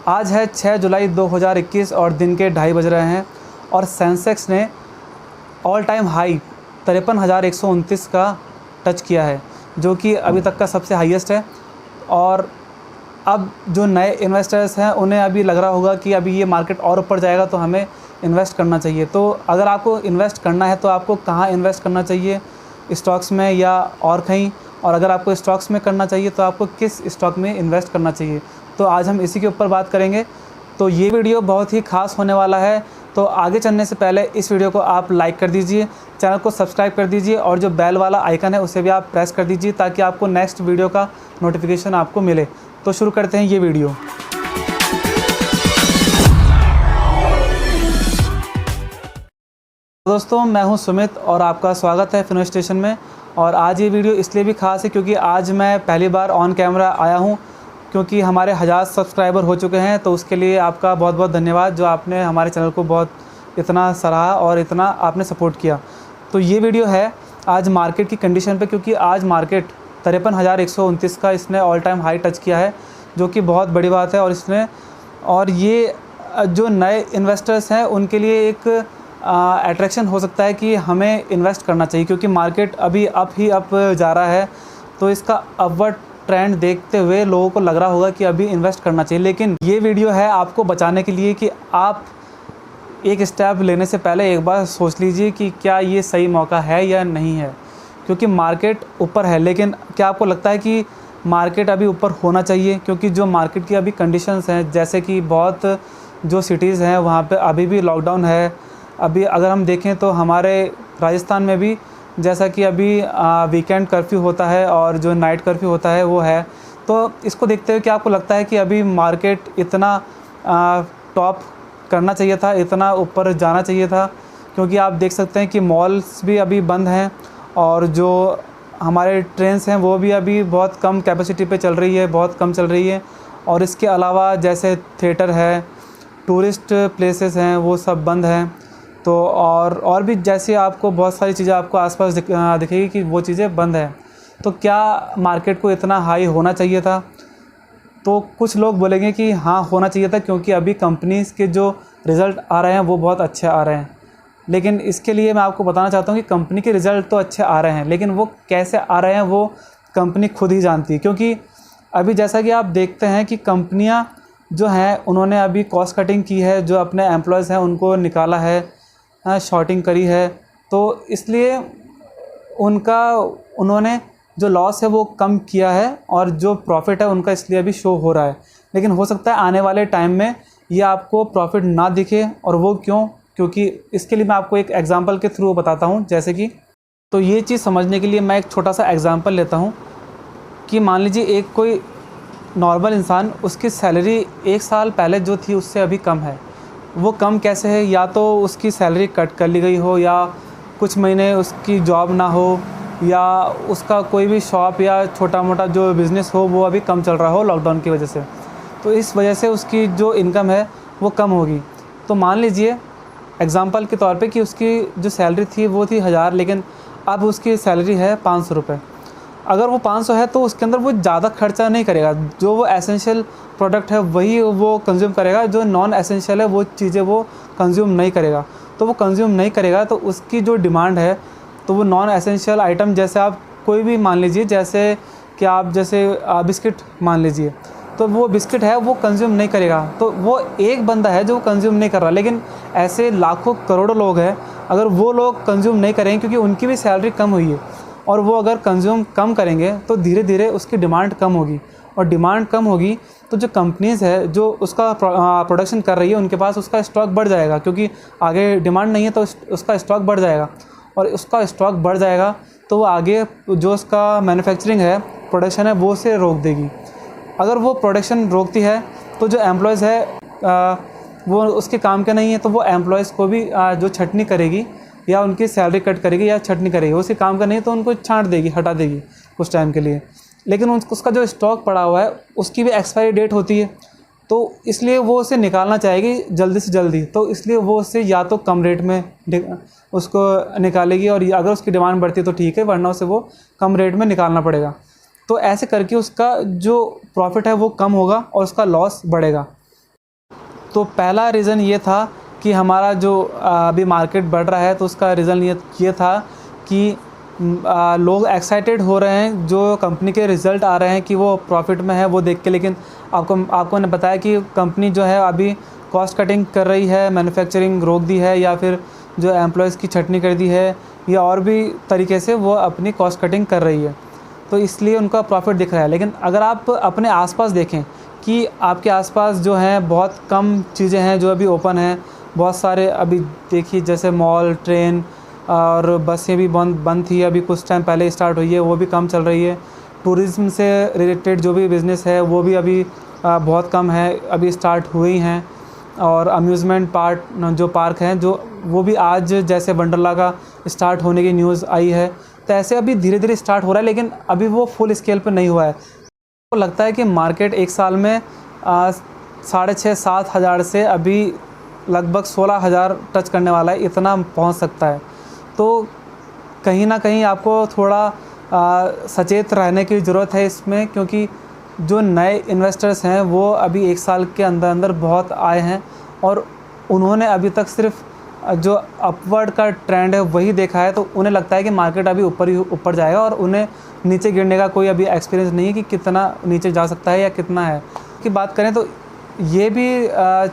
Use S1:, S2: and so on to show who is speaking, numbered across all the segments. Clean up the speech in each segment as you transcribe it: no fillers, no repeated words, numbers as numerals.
S1: आज है 6 जुलाई 2021 और दिन के 2:30 बज रहे हैं और सेंसेक्स ने ऑल टाइम हाई 53,129 का टच किया है, जो कि अभी तक का सबसे हाईएस्ट है। और अब जो नए इन्वेस्टर्स हैं उन्हें अभी लग रहा होगा कि अभी ये मार्केट और ऊपर जाएगा तो हमें इन्वेस्ट करना चाहिए। तो अगर आपको इन्वेस्ट करना है तो आपको कहाँ इन्वेस्ट करना चाहिए, स्टॉक्स में या और कहीं? और अगर आपको स्टॉक्स में करना चाहिए तो आपको किस स्टॉक में इन्वेस्ट करना चाहिए? तो आज हम इसी के ऊपर बात करेंगे। तो ये वीडियो बहुत ही ख़ास होने वाला है। तो आगे चलने से पहले इस वीडियो को आप लाइक कर दीजिए, चैनल को सब्सक्राइब कर दीजिए और जो बेल वाला आइकन है उसे भी आप प्रेस कर दीजिए ताकि आपको नेक्स्ट वीडियो का नोटिफिकेशन आपको मिले। तो शुरू करते हैं ये वीडियो। दोस्तों, मैं हूं सुमित और आपका स्वागत है फिनो स्टेशन में। और आज ये वीडियो इसलिए भी ख़ास है क्योंकि आज मैं पहली बार ऑन कैमरा आया हूं, क्योंकि हमारे 1000 सब्सक्राइबर हो चुके हैं। तो उसके लिए आपका बहुत बहुत धन्यवाद, जो आपने हमारे चैनल को बहुत इतना सराहा और इतना आपने सपोर्ट किया। तो ये वीडियो है आज मार्केट की कंडीशन पे, क्योंकि आज मार्केट 53,129 का इसने ऑल टाइम हाई टच किया है, जो कि बहुत बड़ी बात है। और ये जो नए इन्वेस्टर्स हैं उनके लिए एक अट्रैक्शन हो सकता है कि हमें इन्वेस्ट करना चाहिए, क्योंकि मार्केट अभी अप जा रहा है। तो इसका अपवर्ड ट्रेंड देखते हुए लोगों को लग रहा होगा कि अभी इन्वेस्ट करना चाहिए। लेकिन ये वीडियो है आपको बचाने के लिए कि आप एक स्टेप लेने से पहले एक बार सोच लीजिए कि क्या ये सही मौका है या नहीं है। क्योंकि मार्केट ऊपर है, लेकिन क्या आपको लगता है कि मार्केट अभी ऊपर होना चाहिए? क्योंकि जो मार्केट की अभी कंडीशंस हैं, जैसे कि बहुत जो सिटीज़ हैं वहाँ पे अभी भी लॉकडाउन है। अभी अगर हम देखें तो हमारे राजस्थान में भी, जैसा कि अभी वीकेंड कर्फ्यू होता है और जो नाइट कर्फ्यू होता है वो है। तो इसको देखते हुए क्या आपको लगता है कि अभी मार्केट इतना टॉप करना चाहिए था, इतना ऊपर जाना चाहिए था? क्योंकि आप देख सकते हैं कि मॉल्स भी अभी बंद हैं और जो हमारे ट्रेन्स हैं वो भी अभी बहुत कम कैपेसिटी पे चल रही है, बहुत कम चल रही है। और इसके अलावा जैसे थिएटर है, टूरिस्ट प्लेसेस हैं, वो सब बंद हैं। तो और भी जैसे आपको बहुत सारी चीज़ें आपको आसपास दिखेगी कि वो चीज़ें बंद हैं। तो क्या मार्केट को इतना हाई होना चाहिए था? तो कुछ लोग बोलेंगे कि हाँ, होना चाहिए था, क्योंकि अभी कंपनीज़ के जो रिज़ल्ट आ रहे हैं वो बहुत अच्छे आ रहे हैं। लेकिन इसके लिए मैं आपको बताना चाहता हूँ कि कंपनी के रिज़ल्ट तो अच्छे आ रहे हैं, लेकिन वो कैसे आ रहे हैं वो कंपनी खुद ही जानती है। क्योंकि अभी जैसा कि आप देखते हैं कि कंपनियाँ जो हैं उन्होंने अभी कॉस्ट कटिंग की है, जो अपने एम्प्लॉयज़ हैं उनको निकाला है, शॉर्टिंग करी है। तो इसलिए उन्होंने जो लॉस है वो कम किया है और जो प्रॉफिट है उनका इसलिए अभी शो हो रहा है। लेकिन हो सकता है आने वाले टाइम में ये आपको प्रॉफिट ना दिखे। और वो क्यों? क्योंकि इसके लिए मैं आपको एक एग्जांपल के थ्रू बताता हूँ। जैसे कि तो ये चीज़ समझने के लिए मैं एक छोटा सा एग्जांपल लेता हूँ कि मान लीजिए एक कोई नॉर्मल इंसान, उसकी सैलरी 1 साल पहले जो थी उससे अभी कम है। वो कम कैसे है? या तो उसकी सैलरी कट कर ली गई हो, या कुछ महीने उसकी जॉब ना हो, या उसका कोई भी शॉप या छोटा मोटा जो बिज़नेस हो वो अभी कम चल रहा हो लॉकडाउन की वजह से। तो इस वजह से उसकी जो इनकम है वो कम होगी। तो मान लीजिए एग्ज़ाम्पल के तौर पे कि उसकी जो सैलरी थी वो थी 1000, लेकिन अब उसकी सैलरी है 500 रुपये। अगर वो 500 है तो उसके अंदर वो ज़्यादा खर्चा नहीं करेगा। जो वो एसेंशियल प्रोडक्ट है वही वो कंज्यूम करेगा, जो नॉन एसेंशियल है वो चीज़ें वो कंज्यूम नहीं करेगा। तो वो कंज्यूम नहीं करेगा तो उसकी जो डिमांड है, तो वो नॉन एसेंशियल आइटम, जैसे आप कोई भी मान लीजिए, जैसे कि आप जैसे बिस्किट मान लीजिए, तो वो बिस्किट है वो कंज्यूम नहीं करेगा। तो वो एक बंदा है जो कंज्यूम नहीं कर रहा, लेकिन ऐसे लाखों करोड़ों लोग हैं। अगर वो लोग कंज्यूम नहीं करेंगे क्योंकि उनकी भी सैलरी कम हुई है, और वो अगर कंज्यूम कम करेंगे तो धीरे धीरे उसकी डिमांड कम होगी। और डिमांड कम होगी तो जो कंपनीज़ है जो उसका प्रोडक्शन कर रही है उनके पास उसका स्टॉक बढ़ जाएगा, क्योंकि आगे डिमांड नहीं है तो उसका स्टॉक बढ़ जाएगा। और उसका स्टॉक बढ़ जाएगा तो वो आगे जो उसका मैन्युफैक्चरिंग है, प्रोडक्शन है, वो उसे रोक देगी। अगर वो प्रोडक्शन रोकती है तो जो एम्प्लॉयज़ है वो उसके काम के नहीं है, तो वो एम्प्लॉयज़ को भी जो छटनी करेगी या उनकी सैलरी कट करेगी या छटनी करेगी, उसके काम का नहीं तो उनको छांट देगी, हटा देगी कुछ टाइम के लिए। लेकिन उसका जो स्टॉक पड़ा हुआ है उसकी भी एक्सपायरी डेट होती है, तो इसलिए वो उसे निकालना चाहेगी जल्दी से जल्दी। तो इसलिए वो उससे या तो कम रेट में उसको निकालेगी, और अगर उसकी डिमांड बढ़ती है तो ठीक है, वरना उसे वो कम रेट में निकालना पड़ेगा। तो ऐसे करके उसका जो प्रॉफिट है वो कम होगा और उसका लॉस बढ़ेगा। तो पहला रीज़न ये था कि हमारा जो अभी मार्केट बढ़ रहा है, तो उसका रीज़न ये था कि लोग एक्साइटेड हो रहे हैं जो कंपनी के रिज़ल्ट आ रहे हैं कि वो प्रॉफिट में है वो देख के। लेकिन आपको मैंने बताया कि कंपनी जो है अभी कॉस्ट कटिंग कर रही है, मैन्युफैक्चरिंग रोक दी है, या फिर जो एम्प्लॉयज़ की छटनी कर दी है, या और भी तरीके से वो अपनी कॉस्ट कटिंग कर रही है, तो इसलिए उनका प्रॉफिट दिख रहा है। लेकिन अगर आप अपने आसपास देखें कि आपके आसपास जो हैं बहुत कम चीज़ें हैं जो अभी ओपन हैं, बहुत सारे अभी देखिए जैसे मॉल, ट्रेन और बसें भी बंद थी, अभी कुछ टाइम पहले स्टार्ट हुई है, वो भी कम चल रही है। टूरिज़्म से रिलेटेड जो भी बिज़नेस है वो भी अभी बहुत कम है, अभी स्टार्ट हुई हैं। और अम्यूज़मेंट पार्क हैं जो वो भी आज जैसे वंडरला का स्टार्ट होने की न्यूज़ आई है, तो ऐसे अभी धीरे धीरे स्टार्ट हो रहा है, लेकिन अभी वो फुल स्केल पे नहीं हुआ है। तो लगता है कि मार्केट एक साल में 6,500-7 हज़ार से अभी लगभग 16,000 टच करने वाला है, इतना पहुंच सकता है। तो कहीं ना कहीं आपको थोड़ा सचेत रहने की ज़रूरत है इसमें, क्योंकि जो नए इन्वेस्टर्स हैं वो अभी एक साल के अंदर बहुत आए हैं और उन्होंने अभी तक सिर्फ जो अपवर्ड का ट्रेंड है वही देखा है, तो उन्हें लगता है कि मार्केट अभी ऊपर जाएगा और उन्हें नीचे गिरने का कोई अभी एक्सपीरियंस नहीं है कि कितना नीचे जा सकता है या कितना है। की बात करें तो ये भी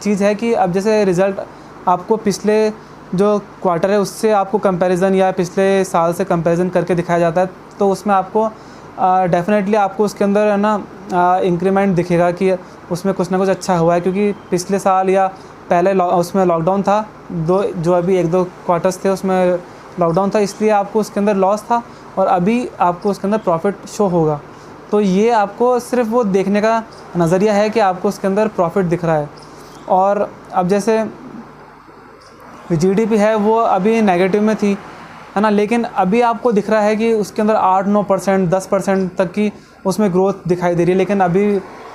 S1: चीज़ है कि अब जैसे रिज़ल्ट आपको पिछले जो क्वार्टर है उससे आपको कंपैरिजन या पिछले साल से कंपैरिजन करके दिखाया जाता है, तो उसमें आपको डेफ़िनेटली आपको उसके अंदर है ना इंक्रीमेंट दिखेगा कि उसमें कुछ ना कुछ अच्छा हुआ है। क्योंकि पिछले साल या पहले उसमें लॉकडाउन था, जो अभी 1-2 क्वार्टर्स थे उसमें लॉकडाउन था, इसलिए आपको उसके अंदर लॉस था और अभी आपको उसके अंदर प्रॉफिट शो होगा। तो ये आपको सिर्फ वो देखने का नज़रिया है कि आपको उसके अंदर प्रॉफिट दिख रहा है। और अब जैसे जीडीपी है वो अभी नेगेटिव में थी, है ना, लेकिन अभी आपको दिख रहा है कि उसके अंदर 8-9%, 10% तक की उसमें ग्रोथ दिखाई दे रही है। लेकिन अभी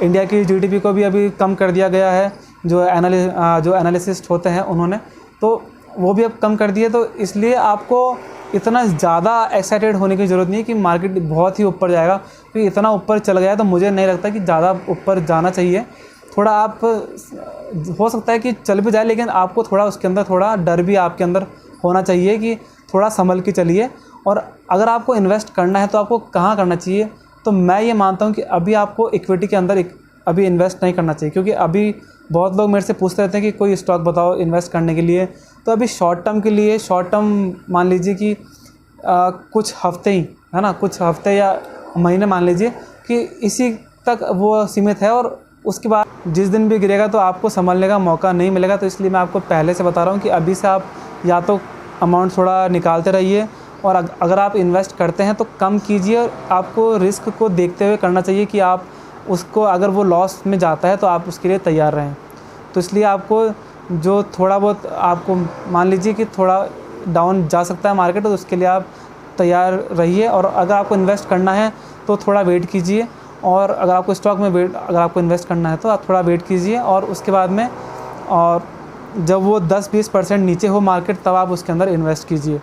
S1: इंडिया की जीडीपी को भी अभी कम कर दिया गया है, जो एनालिसिस्ट होते हैं उन्होंने, तो वो भी अब कम कर दिए। तो इसलिए आपको इतना ज़्यादा एक्साइटेड होने की ज़रूरत नहीं है कि मार्केट बहुत ही ऊपर जाएगा, क्योंकि इतना ऊपर चल गया तो मुझे नहीं लगता कि ज़्यादा ऊपर जाना चाहिए। थोड़ा आप हो सकता है कि चल भी जाए, लेकिन आपको थोड़ा उसके अंदर थोड़ा डर भी आपके अंदर होना चाहिए कि थोड़ा संभल के चलिए। और अगर आपको इन्वेस्ट करना है तो आपको कहाँ करना चाहिए, तो मैं ये मानता हूँ कि अभी आपको इक्विटी के अंदर अभी इन्वेस्ट नहीं करना चाहिए। क्योंकि अभी बहुत लोग मेरे से पूछते रहते हैं कि कोई स्टॉक बताओ इन्वेस्ट करने के लिए, तो अभी शॉर्ट टर्म के लिए, शॉर्ट टर्म मान लीजिए कि कुछ हफ्ते ही, है ना, कुछ हफ्ते या महीने मान लीजिए कि इसी तक वो सीमित है, और उसके बाद जिस दिन भी गिरेगा तो आपको संभलने का मौका नहीं मिलेगा। तो इसलिए मैं आपको पहले से बता रहा हूँ कि अभी से आप या तो अमाउंट थोड़ा निकालते रहिए, और अगर आप इन्वेस्ट करते हैं तो कम कीजिए, और आपको रिस्क को देखते हुए करना चाहिए कि आप उसको, अगर वो लॉस में जाता है तो आप उसके लिए तैयार रहें। तो इसलिए आपको जो थोड़ा बहुत आपको मान लीजिए कि थोड़ा डाउन जा सकता है मार्केट, तो उसके लिए आप तैयार रहिए। और अगर आपको इन्वेस्ट करना है तो थोड़ा वेट कीजिए, और अगर आपको स्टॉक में अगर आपको इन्वेस्ट करना है तो आप थोड़ा वेट कीजिए, और उसके बाद में और जब वो 10-20% नीचे हो मार्केट, तब आप उसके अंदर इन्वेस्ट कीजिए।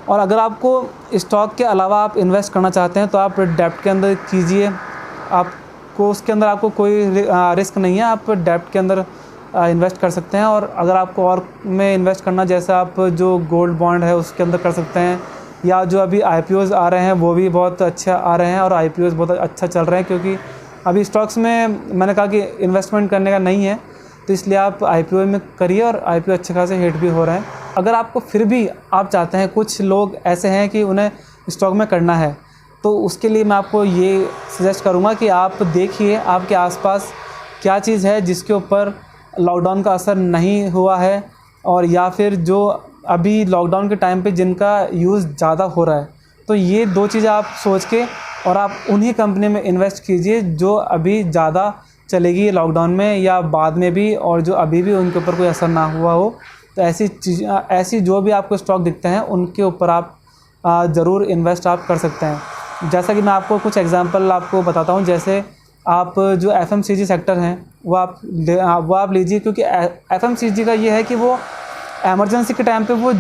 S1: और अगर आपको स्टॉक के अलावा आप इन्वेस्ट करना चाहते हैं तो आप डेब्ट के अंदर कीजिए। आपको उसके अंदर आपको कोई रिस्क नहीं है, आप डेब्ट के अंदर इन्वेस्ट कर सकते हैं। और अगर आपको और में इन्वेस्ट करना, जैसे आप जो गोल्ड बॉन्ड है उसके अंदर कर सकते हैं, या जो अभी IPOs आ रहे हैं वो भी बहुत अच्छे आ रहे हैं, और IPOs बहुत अच्छा चल रहे हैं। क्योंकि अभी स्टॉक्स में मैंने कहा कि इन्वेस्टमेंट करने का नहीं है, तो इसलिए आप IPO में करिए, और IPO अच्छे खासे हिट भी हो रहे हैं। अगर आपको फिर भी आप चाहते हैं, कुछ लोग ऐसे हैं कि उन्हें स्टॉक में करना है, तो उसके लिए मैं आपको ये सजेस्ट करूँगा कि आप देखिए आपके आसपास क्या चीज़ है जिसके ऊपर लॉकडाउन का असर नहीं हुआ है, और या फिर जो अभी लॉकडाउन के टाइम पे जिनका यूज़ ज़्यादा हो रहा है। तो ये 2 चीज़ें आप सोच के और आप उन्हीं कंपनी में इन्वेस्ट कीजिए जो अभी ज़्यादा चलेगी लॉकडाउन में या बाद में भी, और जो अभी भी उनके ऊपर कोई असर ना हुआ हो। तो ऐसी जो भी आपको स्टॉक दिखते हैं उनके ऊपर आप ज़रूर इन्वेस्ट आप कर सकते हैं। जैसा कि मैं आपको कुछ एग्जांपल आपको बताता हूँ, जैसे आप जो FMCG सेक्टर हैं वो आप लीजिए। क्योंकि FMCG का ये है कि वो एमरजेंसी के टाइम पे वो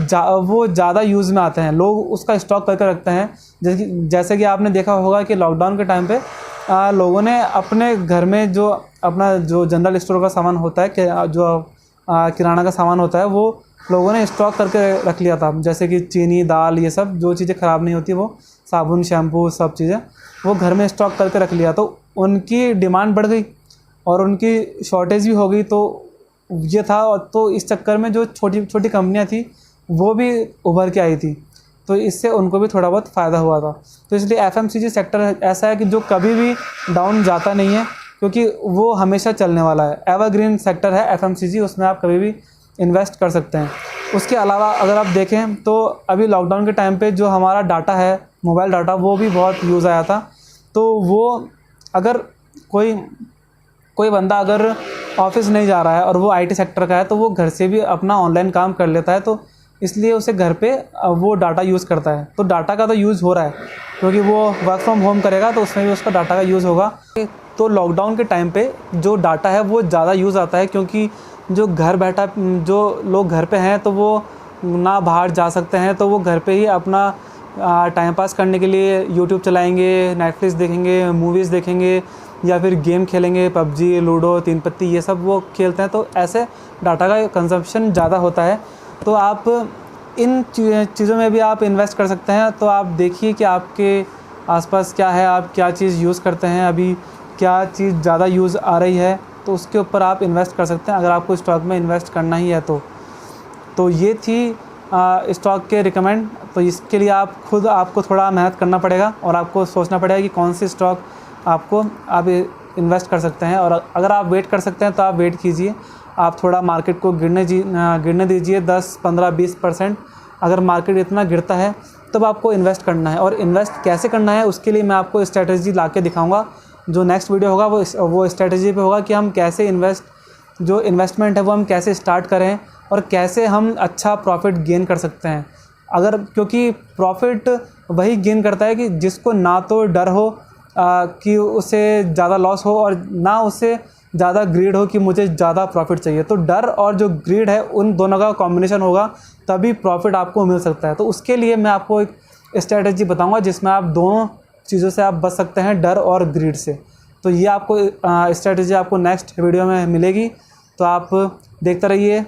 S1: ज़्यादा यूज़ में आते हैं, लोग उसका स्टॉक करके रखते हैं। जैसे कि आपने देखा होगा कि लॉकडाउन के टाइम पे लोगों ने अपने घर में जो अपना जो जनरल स्टोर का सामान होता है, कि जो किराना का सामान होता है, वो लोगों ने स्टॉक करके रख लिया था। जैसे कि चीनी, दाल, ये सब जो चीज़ें ख़राब नहीं होती, वो साबुन, शैम्पू, सब चीज़ें वो घर में स्टॉक करके रख लिया। तो उनकी डिमांड बढ़ गई और उनकी शॉर्टेज भी हो गई। तो ये था, और तो इस चक्कर में जो छोटी छोटी कंपनियाँ थी वो भी उभर के आई थी, तो इससे उनको भी थोड़ा बहुत फ़ायदा हुआ था। तो इसलिए एफएमसीजी सेक्टर ऐसा है कि जो कभी भी डाउन जाता नहीं है, क्योंकि वो हमेशा चलने वाला है। एवरग्रीन सेक्टर है एफएमसीजी, उसमें आप कभी भी इन्वेस्ट कर सकते हैं। उसके अलावा अगर आप देखें तो अभी लॉकडाउन के टाइम पे जो हमारा डाटा है, मोबाइल डाटा, वो भी बहुत यूज़ आया था। तो वो अगर कोई बंदा अगर ऑफिस नहीं जा रहा है और वो आईटी सेक्टर का है, तो वो घर से भी अपना ऑनलाइन काम कर लेता है, तो इसलिए उसे घर पे वो डाटा यूज़ करता है। तो डाटा का तो यूज़ हो रहा है, क्योंकि वो वर्क फ्रॉम होम करेगा तो उसमें भी उसका डाटा का यूज़ होगा। तो लॉकडाउन के टाइम पे जो डाटा है वो ज़्यादा यूज़ आता है, क्योंकि जो लोग घर पे हैं, तो वो ना बाहर जा सकते हैं, तो वो घर पे ही अपना टाइम पास करने के लिए यूट्यूब चलाएंगे, नेटफ्लिक्स देखेंगे, मूवीज़ देखेंगे, या फिर गेम खेलेंगे, पबजी, लूडो, तीन पत्ती, ये सब वो खेलते हैं। तो ऐसे डाटा का कंजप्शन ज़्यादा होता है। तो आप इन चीज़ों में भी आप इन्वेस्ट कर सकते हैं। तो आप देखिए कि आपके आसपास क्या है, आप क्या चीज़ यूज़ करते हैं, अभी क्या चीज़ ज़्यादा यूज़ आ रही है, तो उसके ऊपर आप इन्वेस्ट कर सकते हैं, अगर आपको स्टॉक में इन्वेस्ट करना ही है तो ये थी स्टॉक के रिकमेंड। तो इसके लिए आपको थोड़ा मेहनत करना पड़ेगा और आपको सोचना पड़ेगा कि कौन सी स्टॉक आप इन्वेस्ट कर सकते हैं। और अगर आप वेट कर सकते हैं तो आप वेट कीजिए, आप थोड़ा मार्केट को गिरने दीजिए 10, 15, 20%। अगर मार्केट इतना गिरता है तब आपको इन्वेस्ट करना है। और इन्वेस्ट कैसे करना है उसके लिए मैं आपको स्ट्रैटेजी ला के दिखाऊँगा। जो नेक्स्ट वीडियो होगा वो स्ट्रैटेजी पे होगा कि हम कैसे इन्वेस्टमेंट है वो हम कैसे स्टार्ट करें और कैसे हम अच्छा प्रॉफिट गेन कर सकते हैं। क्योंकि प्रॉफिट वही गेन करता है कि जिसको ना तो डर हो कि उसे ज़्यादा लॉस हो, और ना उसे ज़्यादा ग्रीड हो कि मुझे ज़्यादा प्रॉफिट चाहिए। तो डर और जो ग्रीड है, उन दोनों का कॉम्बिनेशन होगा तभी प्रॉफिट आपको मिल सकता है। तो उसके लिए मैं आपको एक स्ट्रैटेजी बताऊंगा जिसमें आप दोनों चीज़ों से आप बच सकते हैं, डर और ग्रीड से। तो ये आपको स्ट्रैटेजी आपको नेक्स्ट वीडियो में मिलेगी। तो आप देखते रहिए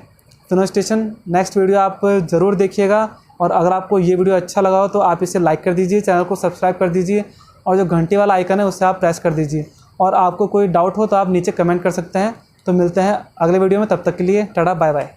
S1: फिनोस्टेशन। नेक्स्ट वीडियो आप ज़रूर देखिएगा, और अगर आपको ये वीडियो अच्छा लगा हो तो आप इसे लाइक कर दीजिए, चैनल को सब्सक्राइब कर दीजिए, और जो घंटी वाला आइकन है उसे आप प्रेस कर दीजिए। और आपको कोई डाउट हो तो आप नीचे कमेंट कर सकते हैं। तो मिलते हैं अगले वीडियो में, तब तक के लिए टाटा बाय बाय।